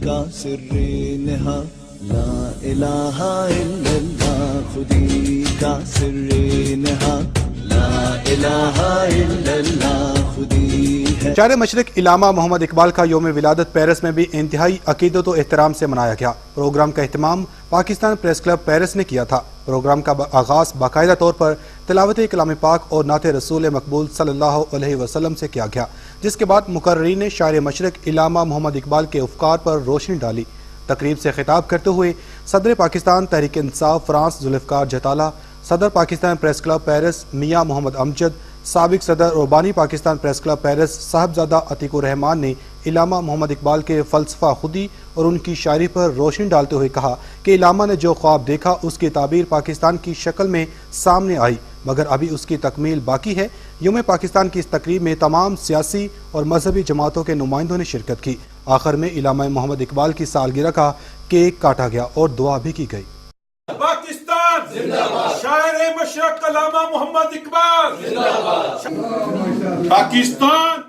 کا سر نہا لا الہ الا اللہ خودی کا سر نہا لا الہ الا اللہ خودی ہے. شاعر مشرق علامہ محمد اقبال کا یوم ولادت پیرس میں بھی انتہائی عقیدت و احترام سے منایا گیا. پروگرام کا اہتمام پاکستان پریس کلب پیرس نے کیا تھا. پروگرام کا آغاز باقاعدہ طور پر تلاوت کلام پاک اور نعت رسول مقبول صلی اللہ علیہ وسلم سے کیا گیا، جس کے بعد مقررین نے شاعر مشرق علامہ محمد اقبال کے افکار پر روشنی ڈالی. تقریب سے خطاب کرتے ہوئے صدر پاکستان تحریک انصاف فرانس ذوالفقار جتالہ، صدر پاکستان پریس کلب پیرس میاں محمد امجد، سابق صدر اور بانی پاکستان پریس کلب پیرس صاحبزادہ عتیق الرحمان نے علامہ محمد اقبال کے فلسفہ خودی اور ان کی شاعری پر روشنی ڈالتے ہوئے کہا کہ علامہ نے جو خواب دیکھا اس کی تعبیر پاکستان کی شکل میں سامنے آئی، مگر ابھی اس کی تکمیل باقی ہے. یوم پاکستان کی اس تقریب میں تمام سیاسی اور مذہبی جماعتوں کے نمائندوں نے شرکت کی. آخر میں علامہ محمد اقبال کی سالگرہ کا کیک کاٹا گیا اور دعا بھی کی گئی. پاکستان زندہ باد. شاعر مشرق علامہ محمد اقبال زندہ باد. پاکستان